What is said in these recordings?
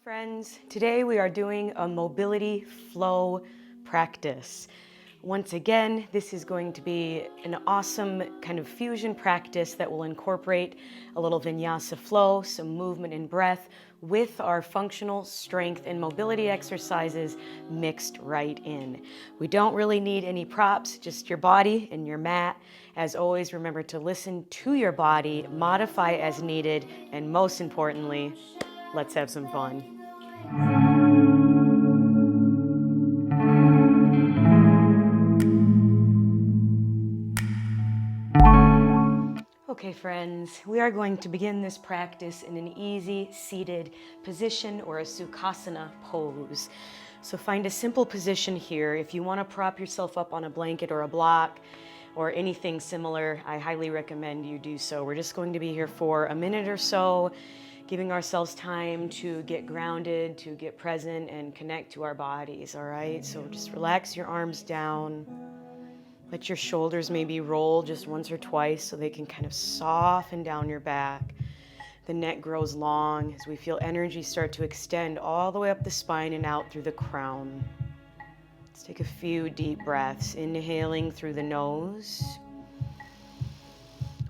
Friends, today we are doing a mobility flow practice. Once again, this is going to be an awesome kind of fusion practice that will incorporate a little vinyasa flow, some movement and breath with our functional strength and mobility exercises mixed right in. We don't really need any props, just your body and your mat. As always, remember to listen to your body, modify as needed, and most importantly, let's have some fun. Okay, friends, we are going to begin this practice in an easy seated position or a Sukhasana pose. So find a simple position here. If you want to prop yourself up on a blanket or a block or anything similar, I highly recommend you do so. We're just going to be here for a minute or so, giving ourselves time to get grounded, to get present and connect to our bodies, all right? So just relax your arms down. Let your shoulders maybe roll just once or twice so they can kind of soften down your back. The neck grows long as we feel energy start to extend all the way up the spine and out through the crown. Let's take a few deep breaths, inhaling through the nose.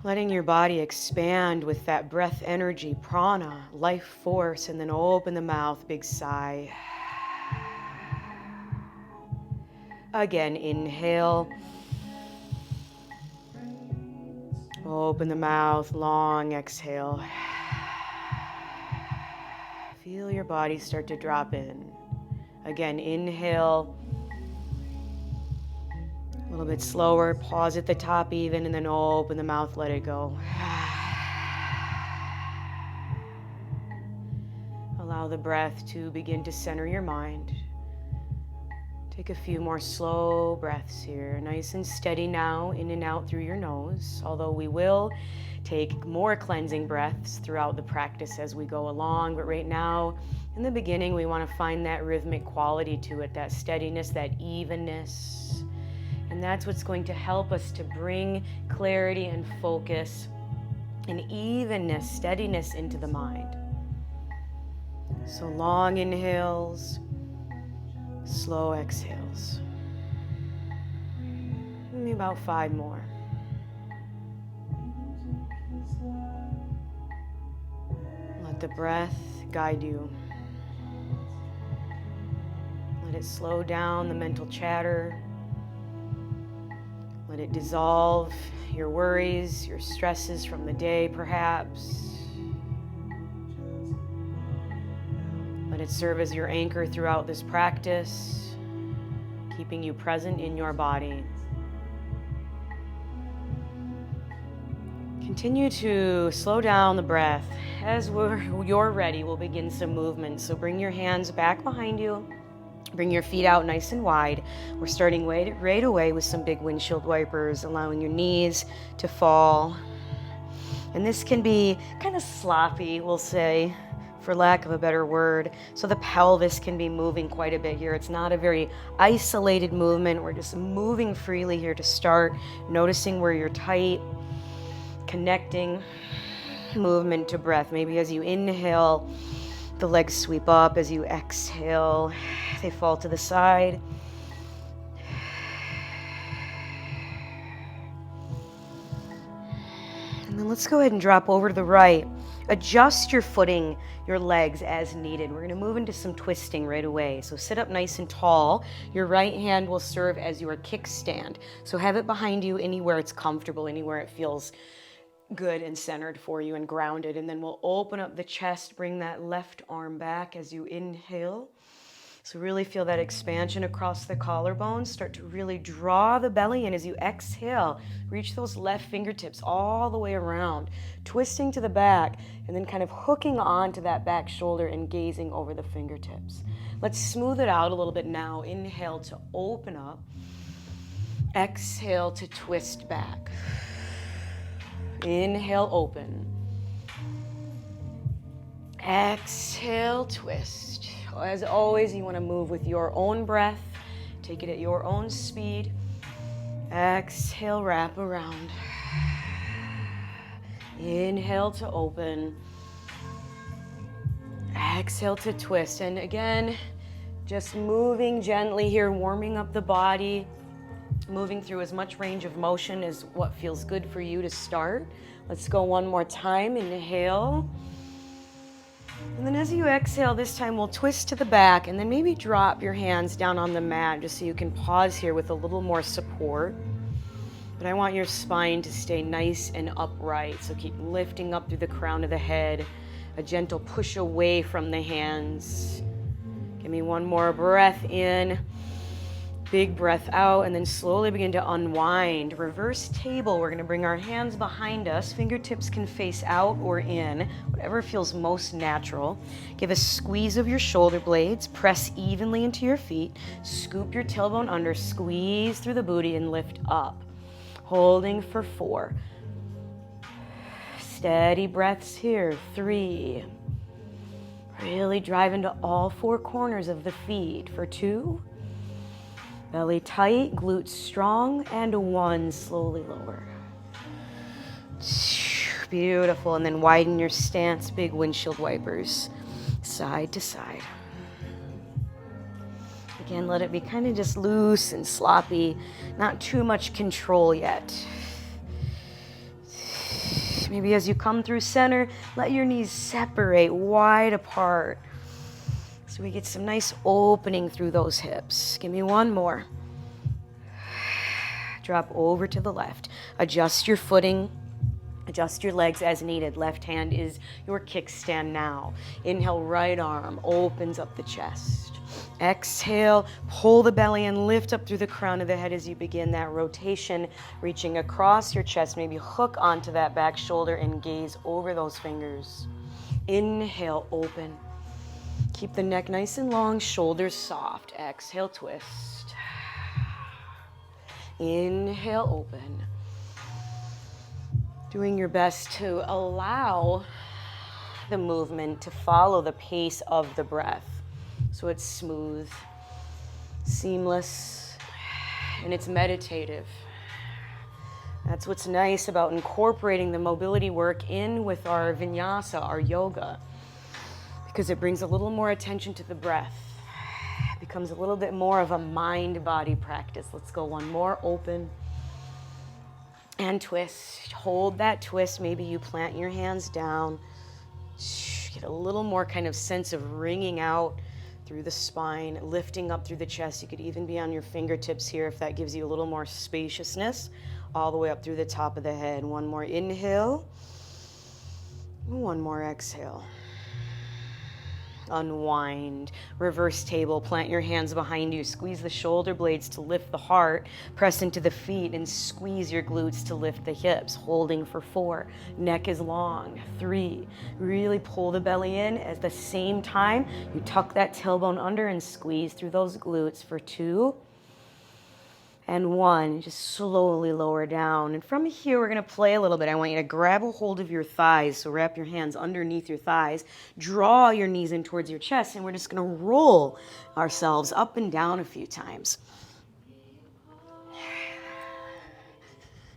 Letting your body expand with that breath energy, prana, life force, and then open the mouth, big sigh. Again, inhale. Open the mouth, long exhale. Feel your body start to drop in. Again, inhale. A little bit slower, pause at the top even, and then open the mouth, let it go. Allow the breath to begin to center your mind. Take a few more slow breaths here. Nice and steady now, in and out through your nose. Although we will take more cleansing breaths throughout the practice as we go along. But right now, in the beginning, we want to find that rhythmic quality to it, that steadiness, that evenness. And that's what's going to help us to bring clarity and focus and evenness, steadiness into the mind. So long inhales. Slow exhales. Maybe about 5 more. Let the breath guide you. Let it slow down the mental chatter. Let it dissolve your worries, your stresses from the day, perhaps. Let it serve as your anchor throughout this practice, keeping you present in your body. Continue to slow down the breath. As you're ready, we'll begin some movement. So bring your hands back behind you. Bring your feet out nice and wide. We're starting right away with some big windshield wipers, allowing your knees to fall. And this can be kind of sloppy, we'll say, for lack of a better word. So the pelvis can be moving quite a bit here. It's not a very isolated movement. We're just moving freely here to start, noticing where you're tight, connecting movement to breath. Maybe as you inhale, the legs sweep up. As you exhale, they fall to the side. And then let's go ahead and drop over to the right. Adjust your footing, your legs as needed. We're going to move into some twisting right away. So sit up nice and tall. Your right hand will serve as your kickstand. So have it behind you anywhere it's comfortable, anywhere it feels good and centered for you and grounded. And then we'll open up the chest, bring that left arm back as you inhale. So really feel that expansion across the collarbones. Start to really draw the belly in as you exhale. Reach those left fingertips all the way around, twisting to the back, and then kind of hooking onto that back shoulder and gazing over the fingertips. Let's smooth it out a little bit now. Inhale to open up. Exhale to twist back. Inhale, open. Exhale, twist. As always, you want to move with your own breath. Take it at your own speed. Exhale, wrap around. Inhale to open. Exhale to twist. And again, just moving gently here, warming up the body, moving through as much range of motion as what feels good for you to start. Let's go one more time. Inhale. And then as you exhale, this time we'll twist to the back and then maybe drop your hands down on the mat just so you can pause here with a little more support. But I want your spine to stay nice and upright. So keep lifting up through the crown of the head, a gentle push away from the hands. Give me one more breath in. Big breath out, and then slowly begin to unwind. Reverse table. We're going to bring our hands behind us. Fingertips can face out or in, whatever feels most natural. Give a squeeze of your shoulder blades. Press evenly into your feet. Scoop your tailbone under. Squeeze through the booty and lift up. Holding for 4. Steady breaths here. 3. Really drive into all 4 corners of the feet for 2. Belly tight, glutes strong, and 1, slowly lower. Beautiful, and then widen your stance, big windshield wipers, side to side. Again, let it be kind of just loose and sloppy, not too much control yet. Maybe as you come through center, let your knees separate wide apart. So we get some nice opening through those hips. Give me one more. Drop over to the left. Adjust your footing. Adjust your legs as needed. Left hand is your kickstand now. Inhale, right arm opens up the chest. Exhale, pull the belly and lift up through the crown of the head as you begin that rotation, reaching across your chest. Maybe hook onto that back shoulder and gaze over those fingers. Inhale, open. Keep the neck nice and long, shoulders soft. Exhale, twist. Inhale, open. Doing your best to allow the movement to follow the pace of the breath. So it's smooth, seamless, and it's meditative. That's what's nice about incorporating the mobility work in with our vinyasa, our yoga. Because it brings a little more attention to the breath. It becomes a little bit more of a mind-body practice. Let's go one more. Open and twist. Hold that twist. Maybe you plant your hands down. Get a little more kind of sense of wringing out through the spine, lifting up through the chest. You could even be on your fingertips here if that gives you a little more spaciousness. All the way up through the top of the head. One more inhale. One more exhale. Unwind, reverse table, plant your hands behind you, squeeze the shoulder blades to lift the heart, press into the feet and squeeze your glutes to lift the hips, holding for 4, neck is long, 3, really pull the belly in. At the same time, you tuck that tailbone under and squeeze through those glutes for 2, and 1, just slowly lower down. And from here, we're gonna play a little bit. I want you to grab a hold of your thighs. So wrap your hands underneath your thighs, draw your knees in towards your chest, and we're just gonna roll ourselves up and down a few times.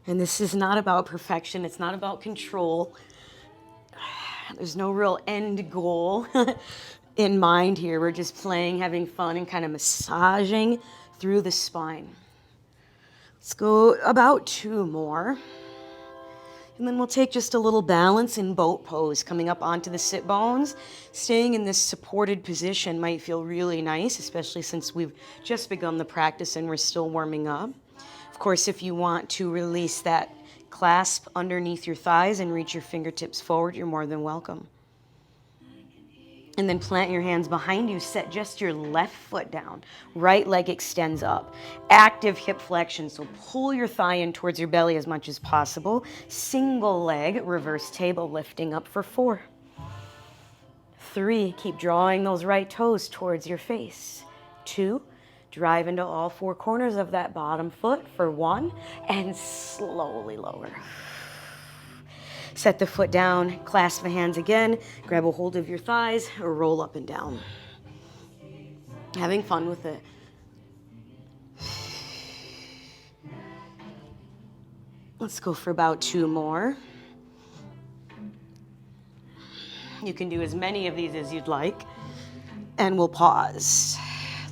And this is not about perfection. It's not about control. There's no real end goal in mind here. We're just playing, having fun, and kind of massaging through the spine. Let's go about 2 more. And then we'll take just a little balance in boat pose, coming up onto the sit bones. Staying in this supported position might feel really nice, especially since we've just begun the practice and we're still warming up. Of course, if you want to release that clasp underneath your thighs and reach your fingertips forward, you're more than welcome. And then plant your hands behind you, set just your left foot down. Right leg extends up. Active hip flexion, so pull your thigh in towards your belly as much as possible. Single leg, reverse table, lifting up for 4. 3, keep drawing those right toes towards your face. 2, drive into all 4 corners of that bottom foot for 1, and slowly lower. Set the foot down, clasp the hands again, grab a hold of your thighs, or roll up and down. Having fun with it. Let's go for about 2 more. You can do as many of these as you'd like. And we'll pause,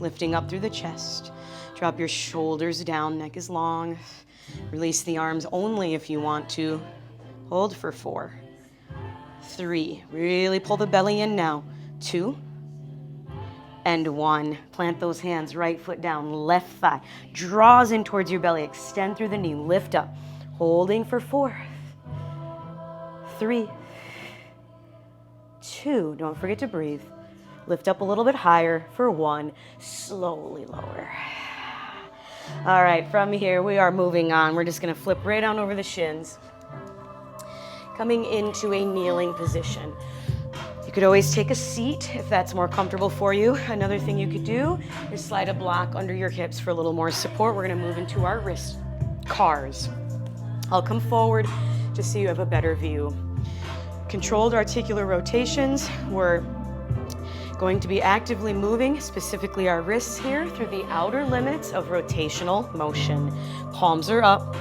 lifting up through the chest. Drop your shoulders down, neck is long. Release the arms only if you want to. Hold for 4, 3. Really pull the belly in now. 2 and 1. Plant those hands, right foot down, left thigh. Draws in towards your belly. Extend through the knee, lift up. Holding for 4, 3, 2. Don't forget to breathe. Lift up a little bit higher for 1. Slowly lower. All right, from here we are moving on. We're just gonna flip right on over the shins. Coming into a kneeling position. You could always take a seat if that's more comfortable for you. Another thing you could do is slide a block under your hips for a little more support. We're gonna move into our wrist cars. I'll come forward just so you have a better view. Controlled articular rotations. We're going to be actively moving, specifically our wrists here, through the outer limits of rotational motion. Palms are up.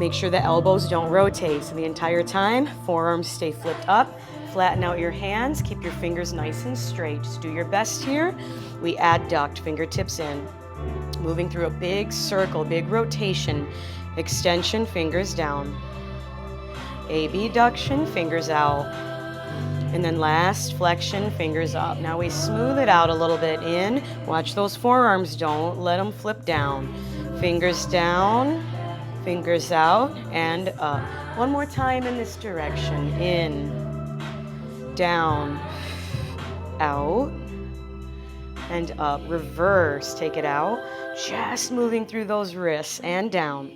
Make sure the elbows don't rotate. So the entire time, forearms stay flipped up. Flatten out your hands. Keep your fingers nice and straight. Just do your best here. We adduct, fingertips in. Moving through a big circle, big rotation. Extension, fingers down. Abduction, fingers out. And then last, flexion, fingers up. Now we smooth it out a little bit in. Watch those forearms, don't let them flip down. Fingers down, fingers out, and up. One more time in this direction. In, down, out, and up. Reverse, take it out. Just moving through those wrists and down,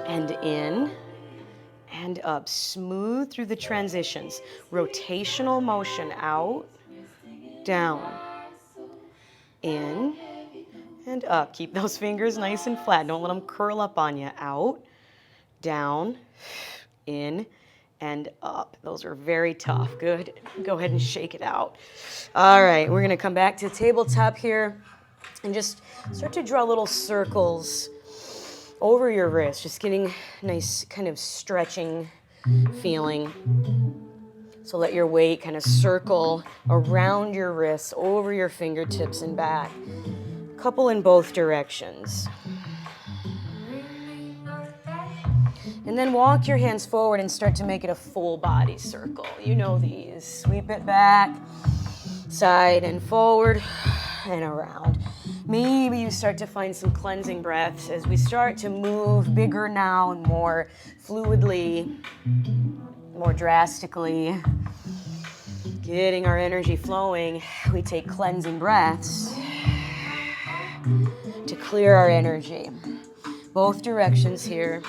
and in, and up. Smooth through the transitions. Rotational motion. Out, down, in, and up. Keep those fingers nice and flat. Don't let them curl up on you. Out, down, in, and up. Those are very tough. Good. Go ahead and shake it out. All right, we're gonna come back to tabletop here and just start to draw little circles over your wrist, just getting nice kind of stretching feeling. So let your weight kind of circle around your wrists, over your fingertips and back. Couple in both directions. And then walk your hands forward and start to make it a full body circle. You know these. Sweep it back, side and forward and around. Maybe you start to find some cleansing breaths as we start to move bigger now and more fluidly, more drastically. Getting our energy flowing, we take cleansing breaths to clear our energy. Both directions here.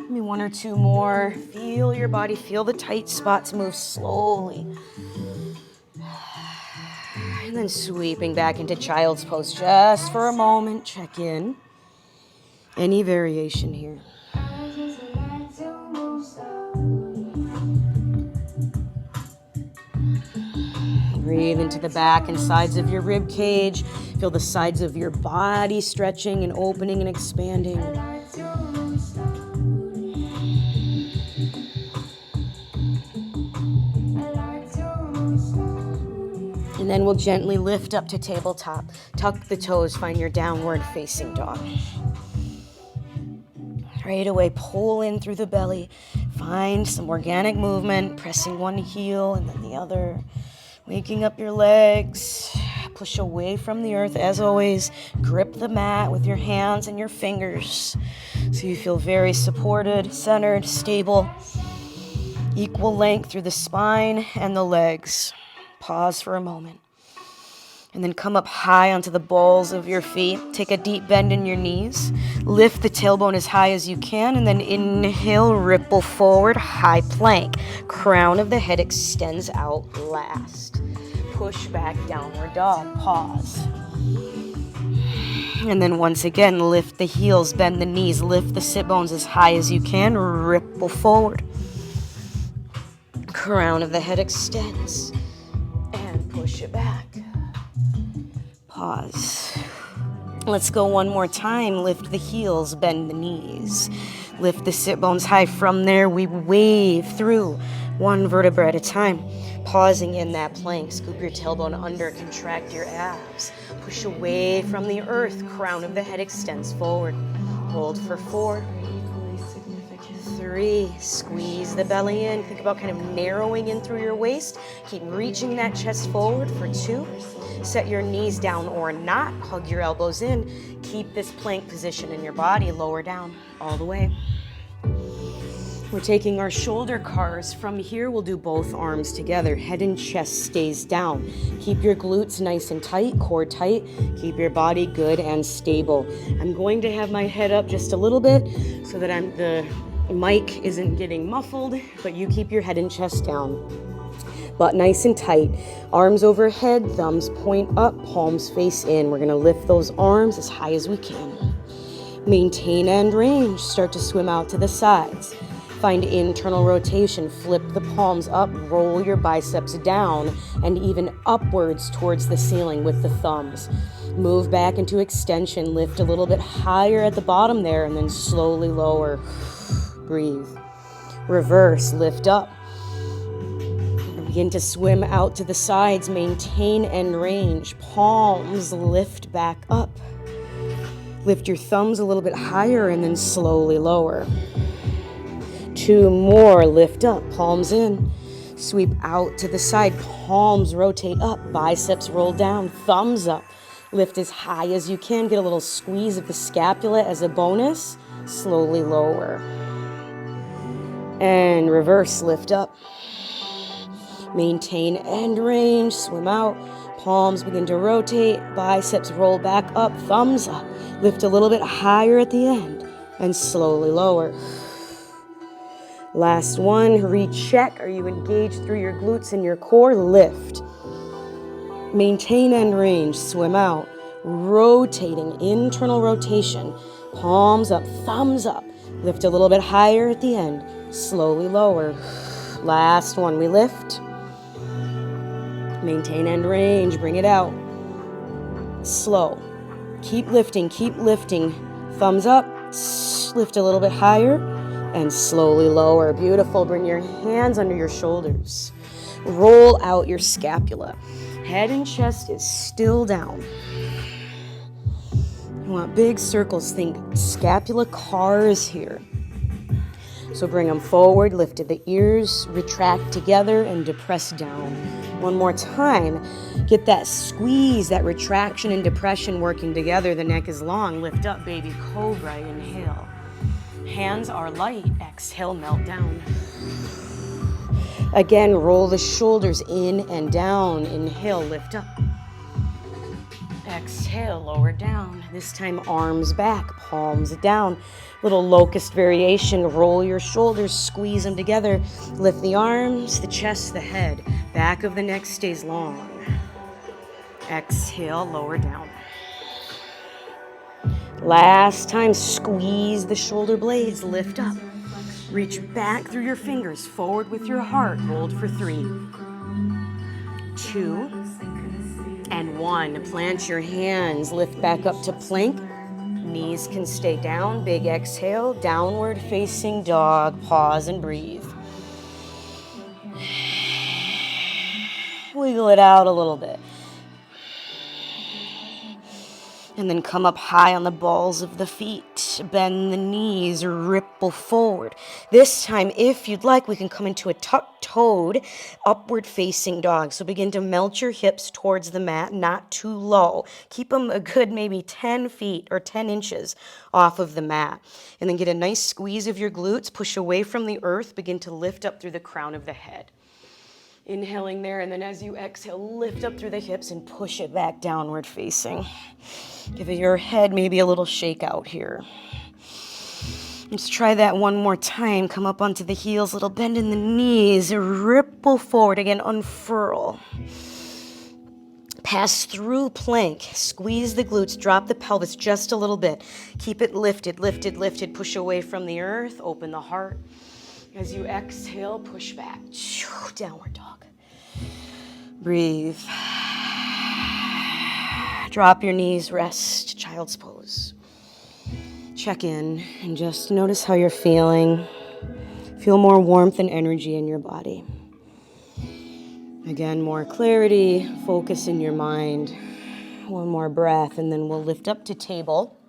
Maybe 1 or 2 more. Feel your body, feel the tight spots move slowly. And then sweeping back into child's pose just for a moment. Check in. Any variation here. Breathe into the back and sides of your rib cage. Feel the sides of your body stretching and opening and expanding. And then we'll gently lift up to tabletop. Tuck the toes, find your downward facing dog. Right away, pull in through the belly. Find some organic movement, pressing one heel and then the other. Waking up your legs. Push away from the earth as always. Grip the mat with your hands and your fingers so you feel very supported, centered, stable. Equal length through the spine and the legs. Pause for a moment. And then come up high onto the balls of your feet. Take a deep bend in your knees. Lift the tailbone as high as you can. And then inhale, ripple forward, high plank. Crown of the head extends out last. Push back, downward dog. Pause. And then once again, lift the heels, bend the knees. Lift the sit bones as high as you can. Ripple forward. Crown of the head extends. And push it back. Pause. Let's go one more time. Lift the heels, bend the knees. Lift the sit bones high. From there, we wave through one vertebra at a time. Pausing in that plank. Scoop your tailbone under, contract your abs. Push away from the earth. Crown of the head extends forward. Hold for 4, 3, squeeze the belly in. Think about kind of narrowing in through your waist. Keep reaching that chest forward for 2. Set your knees down or not. Hug your elbows in. Keep this plank position in your body. Lower down all the way. We're taking our shoulder cars. From here, we'll do both arms together. Head and chest stays down. Keep your glutes nice and tight, core tight. Keep your body good and stable. I'm going to have my head up just a little bit so that the mic isn't getting muffled, but you keep your head and chest down. Butt nice and tight. Arms overhead, thumbs point up, palms face in. We're gonna lift those arms as high as we can. Maintain end range. Start to swim out to the sides. Find internal rotation. Flip the palms up, roll your biceps down and even upwards towards the ceiling with the thumbs. Move back into extension. Lift a little bit higher at the bottom there and then slowly lower. Breathe. Reverse, lift up. Begin to swim out to the sides. Maintain end range. Palms lift back up. Lift your thumbs a little bit higher and then slowly lower. 2 more, lift up, palms in. Sweep out to the side, palms rotate up, biceps roll down, thumbs up. Lift as high as you can. Get a little squeeze of the scapula as a bonus. Slowly lower. And reverse, lift up. Maintain end range, swim out. Palms begin to rotate, biceps roll back up, thumbs up. Lift a little bit higher at the end and slowly lower. Last one, recheck. Are you engaged through your glutes and your core? Lift. Maintain end range, swim out. Rotating, internal rotation. Palms up, thumbs up. Lift a little bit higher at the end. Slowly lower. Last one, we lift. Maintain end range, bring it out. Slow. Keep lifting, keep lifting. Thumbs up, lift a little bit higher, and slowly lower. Beautiful. Bring your hands under your shoulders. Roll out your scapula. Head and chest is still down. You want big circles. Think scapula cars here. So bring them forward, lift the ears, retract together, and depress down. One more time. Get that squeeze, that retraction and depression working together. The neck is long. Lift up, baby cobra. Inhale. Hands are light. Exhale, melt down. Again, roll the shoulders in and down. Inhale, lift up. Exhale, lower down. This time, arms back, palms down. Little locust variation. Roll your shoulders, squeeze them together. Lift the arms, the chest, the head. Back of the neck stays long. Exhale, lower down. Last time, squeeze the shoulder blades, lift up. Reach back through your fingers, forward with your heart. Hold for 3, 2, and 1. Plant your hands, lift back up to plank. Knees can stay down. Big exhale, downward facing dog. Pause and breathe. Wiggle it out a little bit. And then come up high on the balls of the feet. Bend the knees, ripple forward. This time, if you'd like, we can come into a tuck-toed, upward-facing dog. So begin to melt your hips towards the mat, not too low. Keep them a good maybe 10 feet or 10 inches off of the mat. And then get a nice squeeze of your glutes. Push away from the earth. Begin to lift up through the crown of the head. Inhaling there, and then as you exhale, lift up through the hips and push it back downward facing. Give your head maybe a little shake out here. Let's try that one more time. Come up onto the heels, little bend in the knees, ripple forward. Again, unfurl. Pass through plank. Squeeze the glutes, drop the pelvis just a little bit. Keep it lifted, lifted, lifted. Push away from the earth, open the heart. As you exhale, push back. Downward dog. Breathe. Drop your knees, rest, child's pose. Check in and just notice how you're feeling. Feel more warmth and energy in your body. Again, more clarity, focus in your mind. One more breath, and then we'll lift up to table.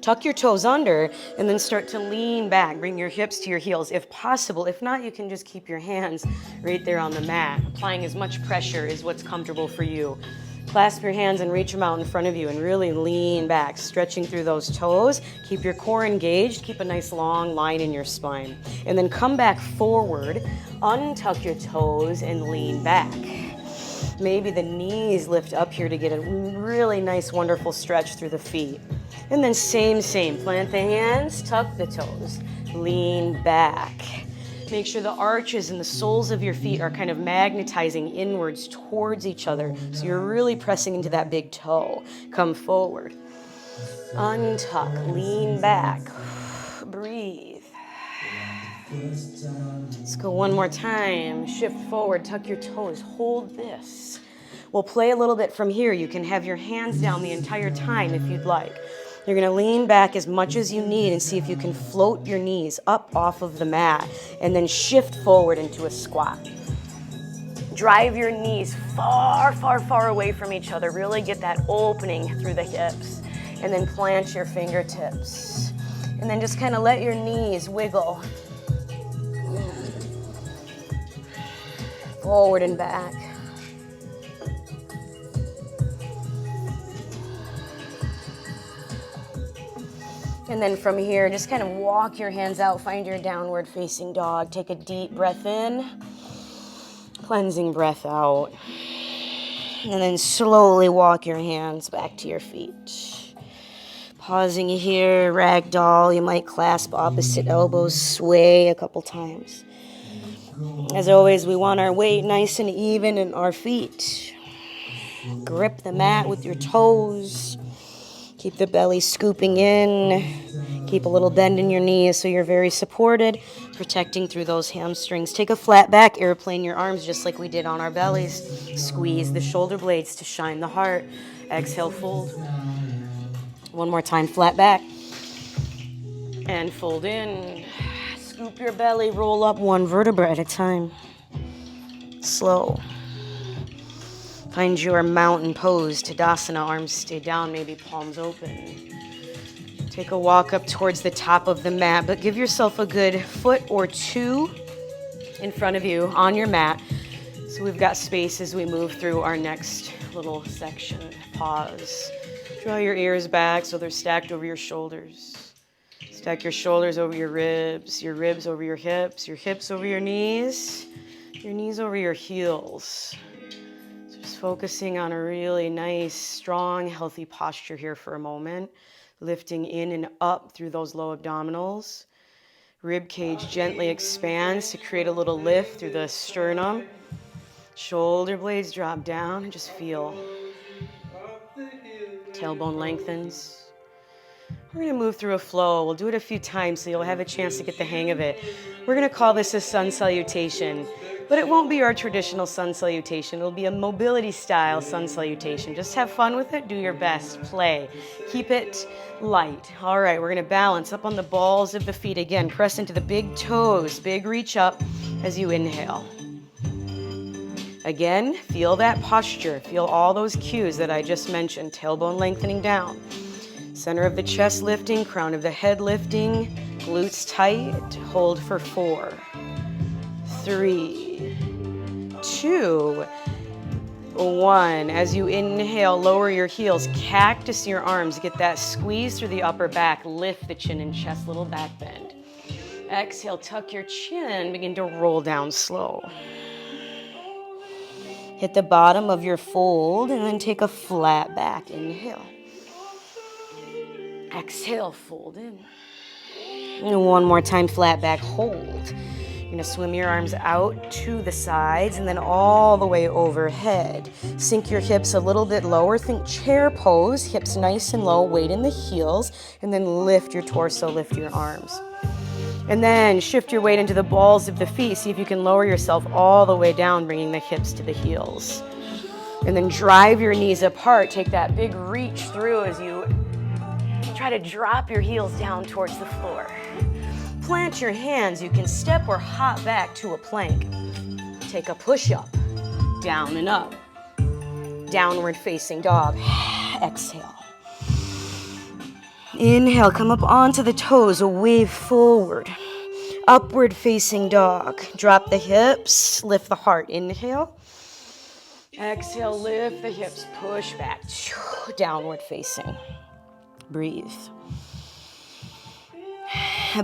Tuck your toes under, and then start to lean back. Bring your hips to your heels if possible. If not, you can just keep your hands right there on the mat, applying as much pressure as what's comfortable for you. Clasp your hands and reach them out in front of you and really lean back, stretching through those toes. Keep your core engaged. Keep a nice long line in your spine. And then come back forward, untuck your toes, and lean back. Maybe the knees lift up here to get a really nice, wonderful stretch through the feet. And then same. Plant the hands, tuck the toes, lean back. Make sure the arches and the soles of your feet are kind of magnetizing inwards towards each other. So you're really pressing into that big toe. Come forward. Untuck, lean back. Breathe. Let's go one more time. Shift forward, tuck your toes, hold this. We'll play a little bit from here. You can have your hands down the entire time if you'd like. You're going to lean back as much as you need and see if you can float your knees up off of the mat and then shift forward into a squat. Drive your knees far away from each other. Really get that opening through the hips. And then plant your fingertips. And then just kind of let your knees wiggle. Forward and back. And then from here, just kind of walk your hands out, find your downward facing dog. Take a deep breath in, cleansing breath out. And then slowly walk your hands back to your feet. Pausing here, ragdoll. You might clasp opposite elbows, sway a couple times. As always, we want our weight nice and even in our feet. Grip the mat with your toes. Keep the belly scooping in. Keep a little bend in your knees so you're very supported, protecting through those hamstrings. Take a flat back, airplane your arms just like we did on our bellies. Squeeze the shoulder blades to shine the heart. Exhale, fold. One more time, flat back. And fold in. Scoop your belly, roll up one vertebra at a time. Slow. Find your mountain pose, Tadasana, arms stay down, maybe palms open. Take a walk up towards the top of the mat, but give yourself a good foot or two in front of you on your mat. So we've got space as we move through our next little section. Pause. Draw your ears back so they're stacked over your shoulders. Stack your shoulders over your ribs over your hips over your knees over your heels. Just focusing on a really nice, strong, healthy posture here for a moment. Lifting in and up through those low abdominals. Rib cage gently expands to create a little lift through the sternum. Shoulder blades drop down and just feel. Tailbone lengthens. We're going to move through a flow. We'll do it a few times so you'll have a chance to get the hang of it. We're going to call this a sun salutation. But it won't be our traditional sun salutation. It'll be a mobility style sun salutation. Just have fun with it. Do your best. Play. Keep it light. All right, we're going to balance up on the balls of the feet. Again, press into the big toes. Big reach up as you inhale. Again, feel that posture. Feel all those cues that I just mentioned. Tailbone lengthening down. Center of the chest lifting. Crown of the head lifting. Glutes tight. Hold for 4, 3, 2, 1. As you inhale, lower your heels, cactus your arms, get that squeeze through the upper back, lift the chin and chest, little back bend. Exhale, tuck your chin, begin to roll down slow. Hit the bottom of your fold and then take a flat back, inhale. Exhale, fold in. And one more time, flat back, hold. You're going to swim your arms out to the sides and then all the way overhead. Sink your hips a little bit lower. Think chair pose, hips nice and low, weight in the heels, and then lift your torso, lift your arms. And then shift your weight into the balls of the feet. See if you can lower yourself all the way down, bringing the hips to the heels. And then drive your knees apart. Take that big reach through as you try to drop your heels down towards the floor. Plant your hands. You can step or hop back to a plank. Take a push-up, down and up. Downward facing dog. Exhale. Inhale, come up onto the toes, a wave forward. Upward facing dog. Drop the hips, lift the heart. Inhale. Exhale, lift the hips, push back. Downward facing. Breathe.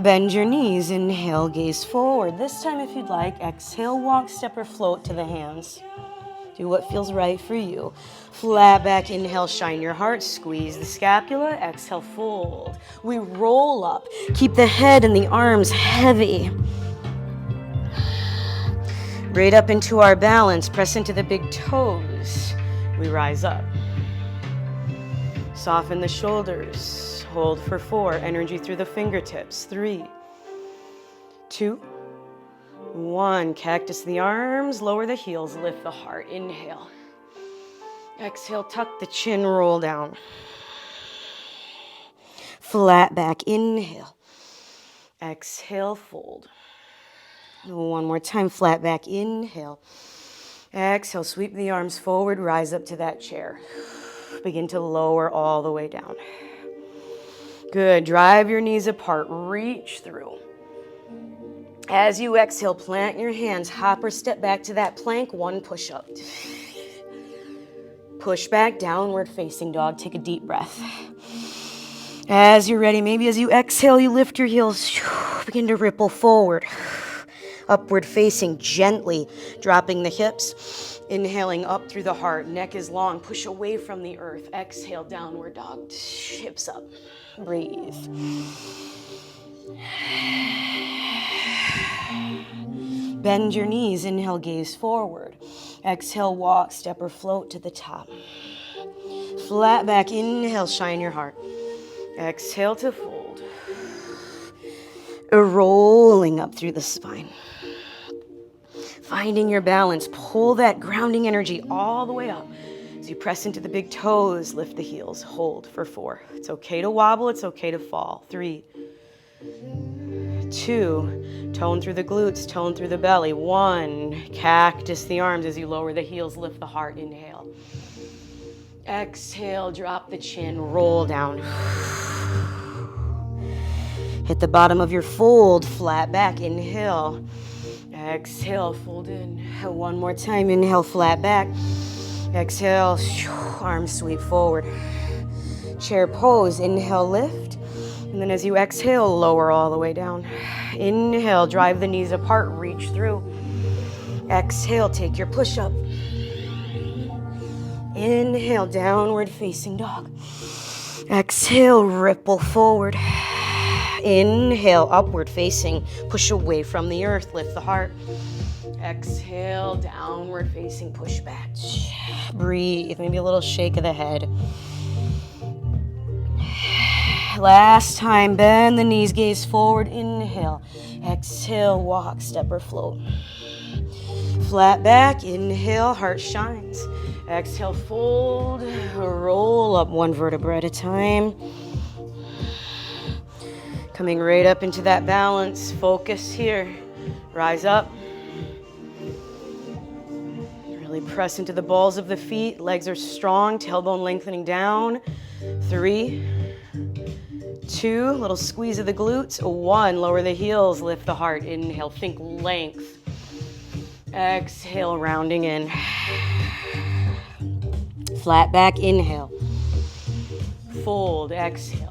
Bend your knees. Inhale, gaze forward. This time, if you'd like, exhale, walk, step, or float to the hands. Do what feels right for you. Flat back, inhale, shine your heart, squeeze the scapula, exhale, fold. We roll up. Keep the head and the arms heavy. Right up into our balance, press into the big toes. We rise up. Soften the shoulders. Hold for 4. Energy through the fingertips. 3, 2, 1. Cactus the arms. Lower the heels. Lift the heart. Inhale. Exhale. Tuck the chin. Roll down. Flat back. Inhale. Exhale. Fold. One more time. Flat back. Inhale. Exhale. Sweep the arms forward. Rise up to that chair. Begin to lower all the way down. Good. Drive your knees apart. Reach through. As you exhale, plant your hands. Hop or step back to that plank. 1 push-up. Push back. Downward facing dog. Take a deep breath. As you're ready, maybe as you exhale, you lift your heels. Begin to ripple forward. Upward facing, gently dropping the hips. Inhaling up through the heart. Neck is long. Push away from the earth. Exhale, downward dog. Hips up. Breathe. Bend your knees. Inhale, gaze forward. Exhale, walk, step, or float to the top. Flat back. Inhale, shine your heart. Exhale to fold. Rolling up through the spine. Finding your balance. Pull that grounding energy all the way up. As you press into the big toes, lift the heels. Hold for 4. It's okay to wobble. It's okay to fall. 3, 2. Tone through the glutes. Tone through the belly. 1. Cactus the arms as you lower the heels. Lift the heart. Inhale. Exhale. Drop the chin. Roll down. Hit the bottom of your fold. Flat back. Inhale. Exhale, fold in. 1 more time. Inhale, flat back. Exhale, arms sweep forward. Chair pose. Inhale, lift. And then as you exhale, lower all the way down. Inhale, drive the knees apart, reach through. Exhale, take your push-up. Inhale, downward facing dog. Exhale, ripple forward. Inhale, upward facing, push away from the earth, lift the heart. Exhale, downward facing, push back. Breathe, maybe a little shake of the head. Last time, bend the knees, gaze forward, inhale. Exhale, walk, step or float. Flat back, inhale, heart shines. Exhale, fold, roll up 1 vertebra at a time. Coming right up into that balance. Focus here. Rise up. Really press into the balls of the feet. Legs are strong. Tailbone lengthening down. 3, 2. Little squeeze of the glutes. 1. Lower the heels. Lift the heart. Inhale. Think length. Exhale. Rounding in. Flat back. Inhale. Fold. Exhale.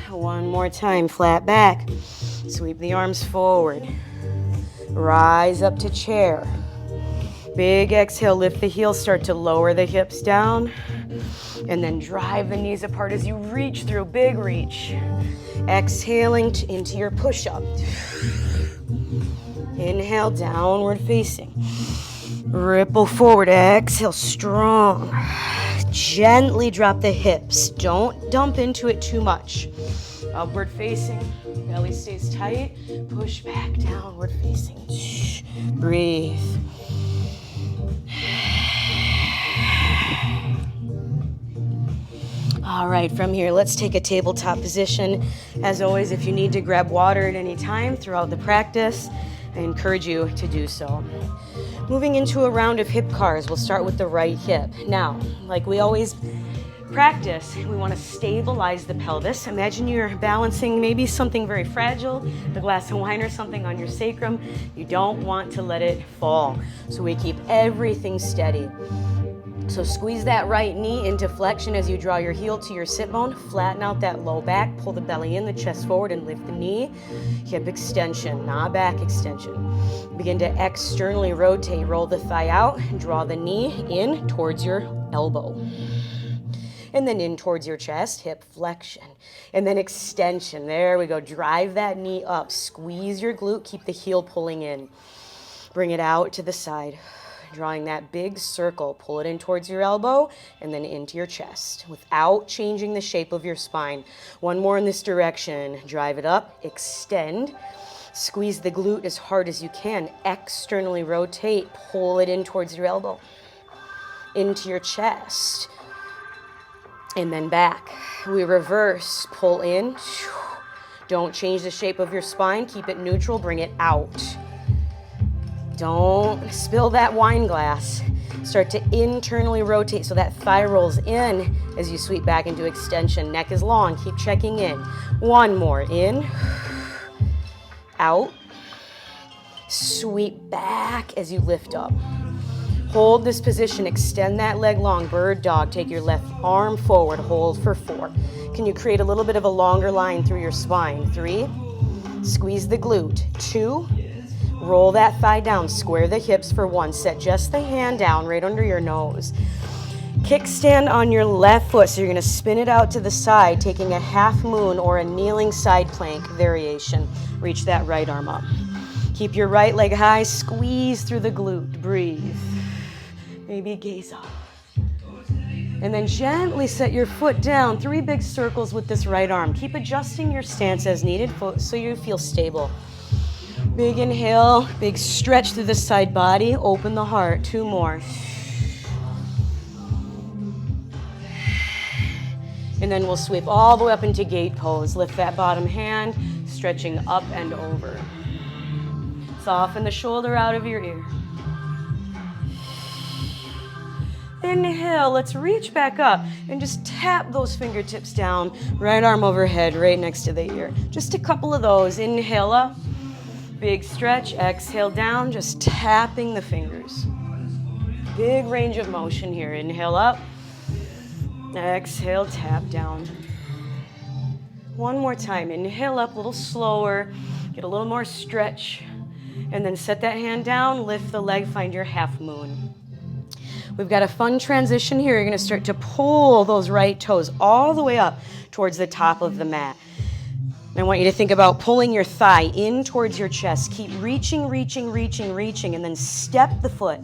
1 more time, flat back. Sweep the arms forward. Rise up to chair. Big exhale, lift the heels, start to lower the hips down. And then drive the knees apart as you reach through, big reach. Exhaling into your push-up. Inhale, downward facing. Ripple forward, exhale, strong. Gently drop the hips. Don't dump into it too much. Upward facing, belly stays tight. Push back, downward facing. Breathe. All right, from here, let's take a tabletop position. As always, if you need to grab water at any time throughout the practice, I encourage you to do so. Moving into a round of hip cars, we'll start with the right hip. Now, like we always practice, we want to stabilize the pelvis. Imagine you're balancing maybe something very fragile, a glass of wine or something on your sacrum. You don't want to let it fall. So we keep everything steady. So squeeze that right knee into flexion as you draw your heel to your sit bone. Flatten out that low back, pull the belly in, the chest forward, and lift the knee. Hip extension, not back extension. Begin to externally rotate. Roll the thigh out and draw the knee in towards your elbow. And then in towards your chest, hip flexion. And then extension. There we go. Drive that knee up. Squeeze your glute. Keep the heel pulling in. Bring it out to the side. Drawing that big circle, pull it in towards your elbow and then into your chest without changing the shape of your spine. One more in this direction. Drive it up, extend, squeeze the glute as hard as you can, externally rotate, pull it in towards your elbow, into your chest, and then back. We reverse, pull in. Don't change the shape of your spine, keep it neutral, bring it out. Don't spill that wine glass. Start to internally rotate so that thigh rolls in as you sweep back into extension. Neck is long. Keep checking in. One more. In. Out. Sweep back as you lift up. Hold this position. Extend that leg long. Bird dog. Take your left arm forward. Hold for 4. Can you create a little bit of a longer line through your spine? 3. Squeeze the glute. 2. Roll that thigh down, square the hips for 1. Set just the hand down right under your nose. Kickstand on your left foot, so you're going to spin it out to the side, taking a half moon or a kneeling side plank variation. Reach that right arm up. Keep your right leg high, squeeze through the glute. Breathe. Maybe gaze up. And then gently set your foot down. 3 big circles with this right arm. Keep adjusting your stance as needed so you feel stable. Big inhale, big stretch through the side body, open the heart. 2 more. And then we'll sweep all the way up into gate pose. Lift that bottom hand, stretching up and over. Soften the shoulder out of your ear. Inhale, let's reach back up and just tap those fingertips down. Right arm overhead, right next to the ear. Just a couple of those. Inhale up. Big stretch, exhale down, just tapping the fingers. Big range of motion here. Inhale up, exhale, tap down. One more time. Inhale up, a little slower, get a little more stretch, and then set that hand down, lift the leg, find your half moon. We've got a fun transition here. You're going to start to pull those right toes all the way up towards the top of the mat. I want you to think about pulling your thigh in towards your chest. Keep reaching, reaching, reaching, reaching, and then step the foot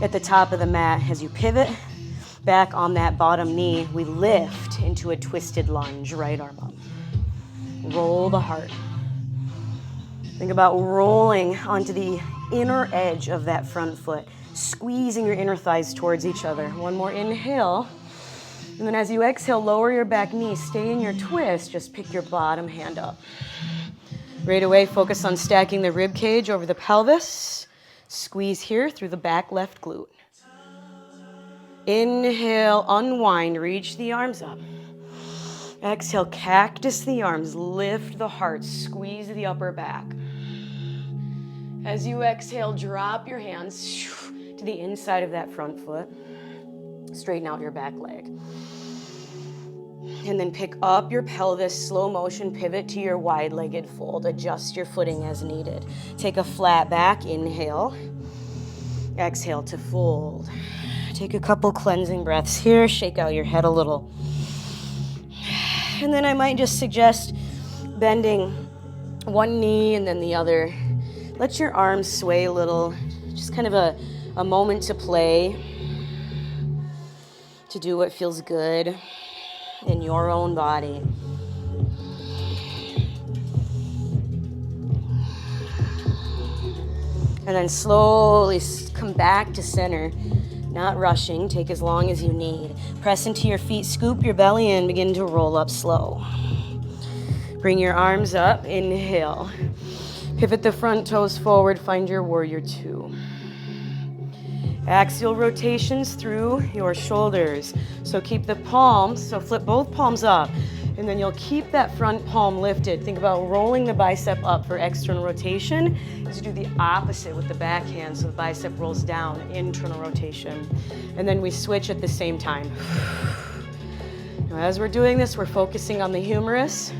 at the top of the mat. As you pivot back on that bottom knee, we lift into a twisted lunge, right arm up. Roll the heart. Think about rolling onto the inner edge of that front foot, squeezing your inner thighs towards each other. One more inhale. And then as you exhale, lower your back knee. Stay in your twist. Just pick your bottom hand up. Right away, focus on stacking the rib cage over the pelvis. Squeeze here through the back left glute. Inhale, unwind, reach the arms up. Exhale, cactus the arms, lift the heart, squeeze the upper back. As you exhale, drop your hands to the inside of that front foot. Straighten out your back leg. And then pick up your pelvis, slow motion, pivot to your wide-legged fold. Adjust your footing as needed. Take a flat back, inhale. Exhale to fold. Take a couple cleansing breaths here. Shake out your head a little. And then I might just suggest bending one knee and then the other. Let your arms sway a little. Just kind of a moment to play. To do what feels good in your own body. And then slowly come back to center. Not rushing, take as long as you need. Press into your feet, scoop your belly in, begin to roll up slow. Bring your arms up, inhale. Pivot the front toes forward, find your warrior two. Axial rotations through your shoulders. So keep the palms, so flip both palms up, and then you'll keep that front palm lifted. Think about rolling the bicep up for external rotation. As you do the opposite with the backhand, so the bicep rolls down, internal rotation. And then we switch at the same time. Now, as we're doing this, we're focusing on the humerus,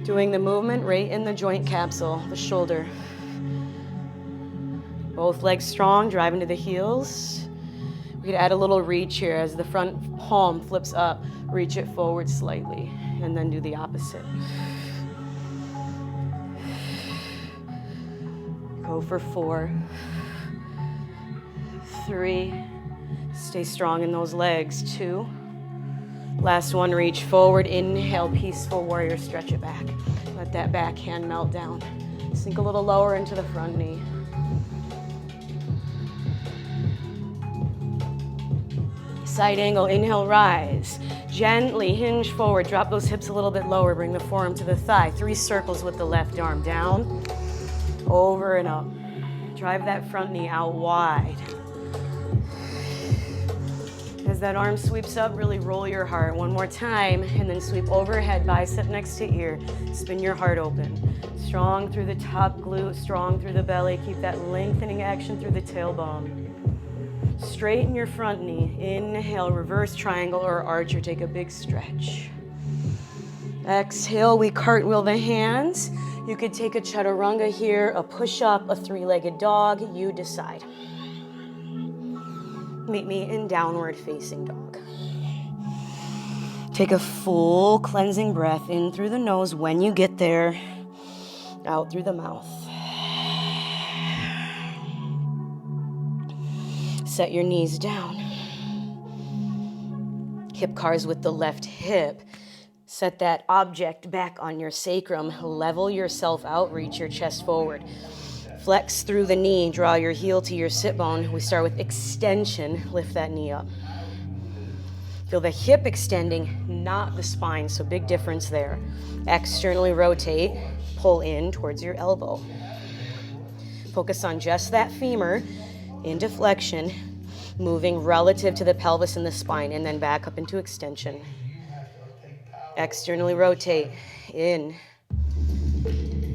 doing the movement right in the joint capsule, the shoulder. Both legs strong, drive into the heels. We could add a little reach here as the front palm flips up, reach it forward slightly, and then do the opposite. Go for 4, 3, stay strong in those legs, 2. Last one, reach forward, inhale, peaceful warrior, stretch it back. Let that back hand melt down. Sink a little lower into the front knee. Side angle, inhale, rise. Gently hinge forward, drop those hips a little bit lower, bring the forearm to the thigh. 3 circles with the left arm, down, over and up. Drive that front knee out wide. As that arm sweeps up, really roll your heart. One more time, and then sweep overhead, bicep next to ear. Spin your heart open. Strong through the top glute, strong through the belly. Keep that lengthening action through the tailbone. Straighten your front knee. Inhale, reverse triangle or arch, or take a big stretch. Exhale, we cartwheel the hands. You could take a chaturanga here, a push-up, a 3-legged dog. You decide. Meet me in downward facing dog. Take a full cleansing breath in through the nose when you get there, out through the mouth. Set your knees down. Hip cars with the left hip. Set that object back on your sacrum. Level yourself out, reach your chest forward. Flex through the knee, draw your heel to your sit bone. We start with extension, lift that knee up. Feel the hip extending, not the spine, so big difference there. Externally rotate, pull in towards your elbow. Focus on just that femur, into flexion, moving relative to the pelvis and the spine, and then back up into extension. Externally rotate, in,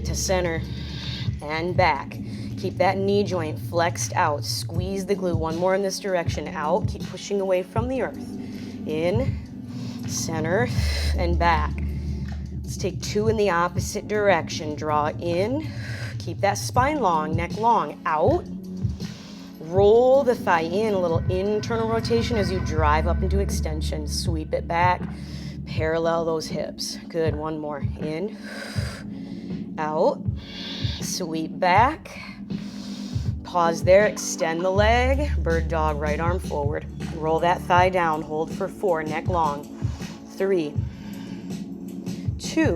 to center, and back. Keep that knee joint flexed out. Squeeze the glute. One more in this direction. Out. Keep pushing away from the earth. In, center, and back. Let's take 2 in the opposite direction. Draw in. Keep that spine long, neck long. Out. Roll the thigh in. A little internal rotation as you drive up into extension. Sweep it back. Parallel those hips. Good. One more. In. Out. Sweep back. Pause there, extend the leg. Bird dog, right arm forward. Roll that thigh down, hold for 4, neck long. 3, 2,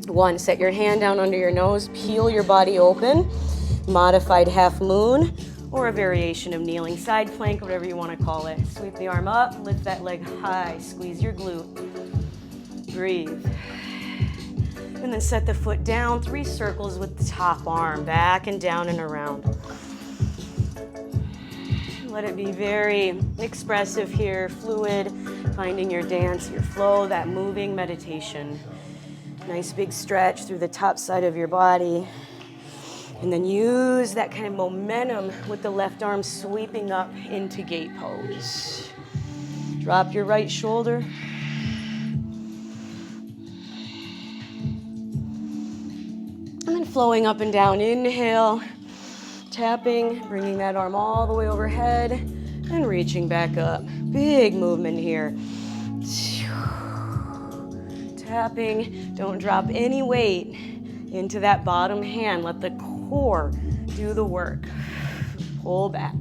1. Set your hand down under your nose, peel your body open. Modified half moon, or a variation of kneeling side plank, whatever you want to call it. Sweep the arm up, lift that leg high, squeeze your glute. Breathe. And then set the foot down, 3 circles with the top arm, back and down and around. Let it be very expressive here, fluid, finding your dance, your flow, that moving meditation. Nice big stretch through the top side of your body. And then use that kind of momentum with the left arm sweeping up into gate pose. Drop your right shoulder. And then flowing up and down, inhale, tapping, bringing that arm all the way overhead, and reaching back up. Big movement here. Tapping, don't drop any weight into that bottom hand. Let the core do the work. Pull back.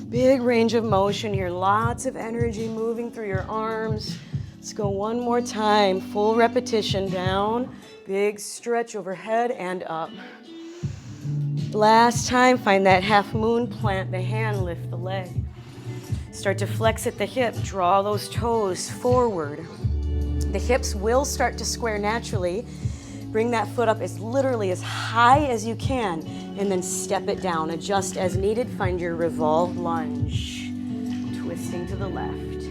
Big range of motion here, lots of energy moving through your arms. Let's go one more time, full repetition, down. Big stretch overhead and up. Last time, find that half moon, plant the hand, lift the leg. Start to flex at the hip, draw those toes forward. The hips will start to square naturally. Bring that foot up as literally as high as you can, and then step it down. Adjust as needed. Find your revolved lunge. Twisting to the left.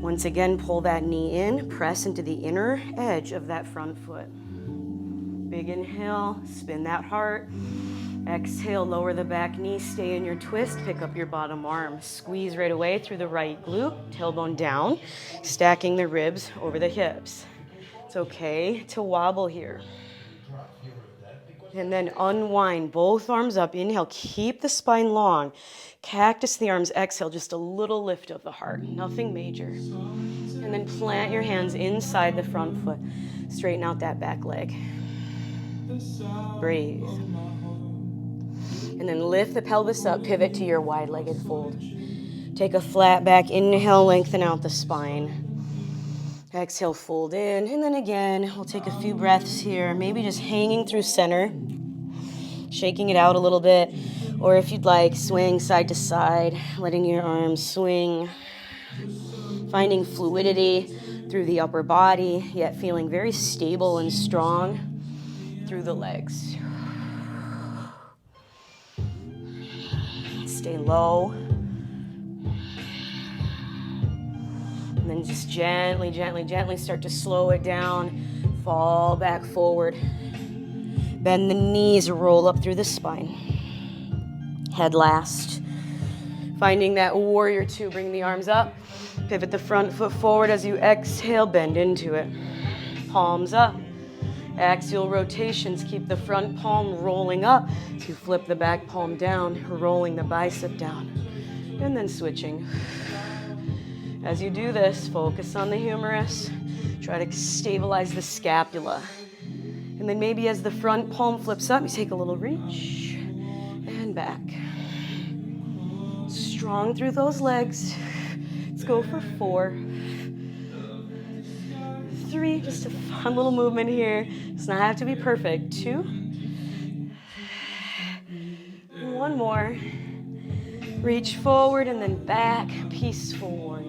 Once again, pull that knee in, press into the inner edge of that front foot. Big inhale, spin that heart. Exhale, lower the back knee, stay in your twist, pick up your bottom arm. Squeeze right away through the right glute, tailbone down, stacking the ribs over the hips. It's okay to wobble here. And then unwind, both arms up. Inhale, keep the spine long. Cactus the arms, exhale, just a little lift of the heart, nothing major. And then plant your hands inside the front foot. Straighten out that back leg. Breathe. And then lift the pelvis up, pivot to your wide-legged fold. Take a flat back inhale, lengthen out the spine. Exhale, fold in, and then again, we'll take a few breaths here, maybe just hanging through center, shaking it out a little bit, or if you'd like, swing side to side, letting your arms swing, finding fluidity through the upper body, yet feeling very stable and strong through the legs. Stay low. And then just gently, gently, gently start to slow it down. Fall back forward. Bend the knees, roll up through the spine. Head last. Finding that warrior two, bring the arms up. Pivot the front foot forward as you exhale, bend into it. Palms up. Axial rotations, keep the front palm rolling up. So you flip the back palm down, rolling the bicep down. And then switching. As you do this, focus on the humerus. Try to stabilize the scapula. And then maybe as the front palm flips up, you take a little reach and back. Strong through those legs. Let's go for 4. 3, just a fun little movement here. Does not have to be perfect. 2. 1 more. Reach forward and then back. Peaceful warrior.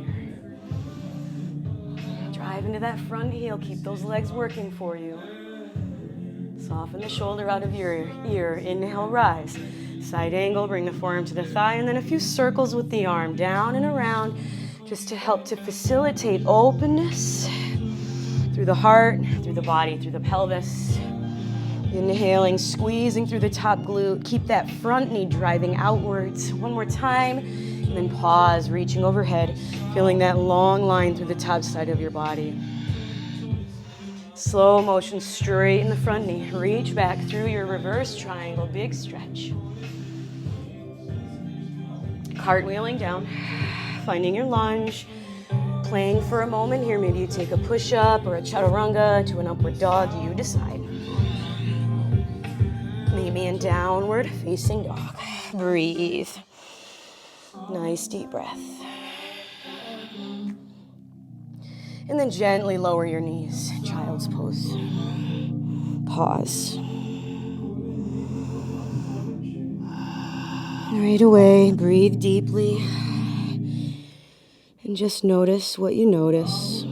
Drive into that front heel. Keep those legs working for you. Soften the shoulder out of your ear. Inhale, rise. Side angle, bring the forearm to the thigh, and then a few circles with the arm down and around, just to help to facilitate openness through the heart, through the body, through the pelvis. Inhaling, squeezing through the top glute. Keep that front knee driving outwards. 1 more time, and then pause, reaching overhead, feeling that long line through the top side of your body. Slow motion, straighten the front knee. Reach back through your reverse triangle, big stretch. Cartwheeling down, finding your lunge. Playing for a moment here. Maybe you take a push-up or a chaturanga to an upward dog. You decide. Maybe in downward facing dog. Breathe. Nice deep breath. And then gently lower your knees. Child's pose. Pause. Right away, breathe deeply. And just notice what you notice.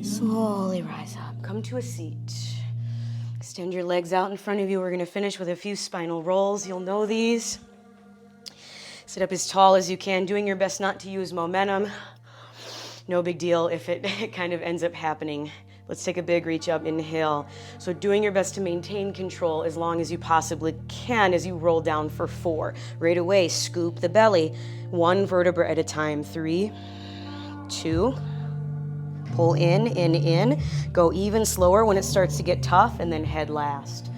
Slowly rise up. Come to a seat. Extend your legs out in front of you. We're going to finish with a few spinal rolls. You'll know these. Sit up as tall as you can, doing your best not to use momentum. No big deal if it kind of ends up happening. Let's take a big reach up, inhale. So doing your best to maintain control as long as you possibly can as you roll down for 4. Right away, scoop the belly, 1 vertebra at a time. 3, 2, pull in. Go even slower when it starts to get tough, and then head last.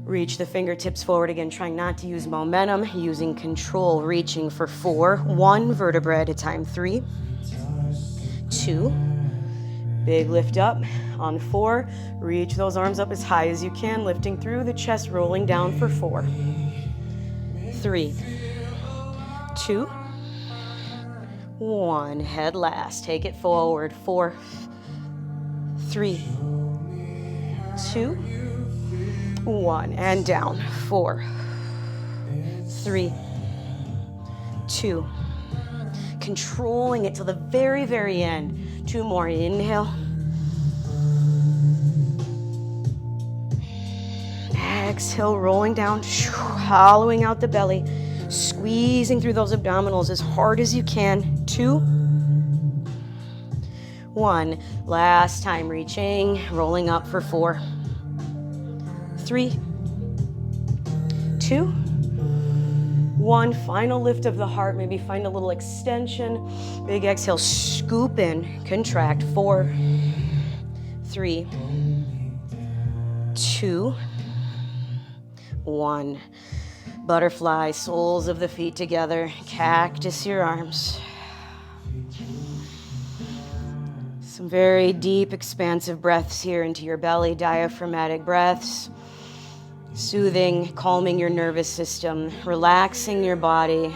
Reach the fingertips forward again, trying not to use momentum, using control, reaching for 4, 1 vertebra at a time. 3, 2, big lift up. On 4, reach those arms up as high as you can, lifting through the chest, rolling down for 4, 3, 2, 1. Head last. Take it forward. 4, 3, 2, 1. And down. 4, 3, 2. Controlling it till the very, very end. 2 more. Inhale. Exhale, rolling down, hollowing out the belly, squeezing through those abdominals as hard as you can. 2, 1. Last time, reaching, rolling up for 4, 3, 2, 1. Final lift of the heart. Maybe find a little extension. Big exhale, scoop in, contract. 4, 3, 2, 1. Butterfly, soles of the feet together. Cactus your arms. Some very deep, expansive breaths here into your belly, diaphragmatic breaths. Soothing, calming your nervous system, relaxing your body.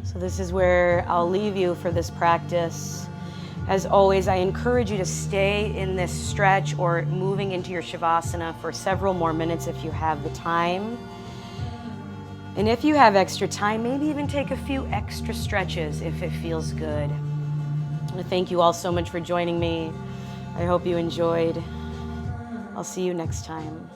So this is where I'll leave you for this practice. As always, I encourage you to stay in this stretch or moving into your Shavasana for several more minutes if you have the time. And if you have extra time, maybe even take a few extra stretches if it feels good. I want to thank you all so much for joining me. I hope you enjoyed. I'll see you next time.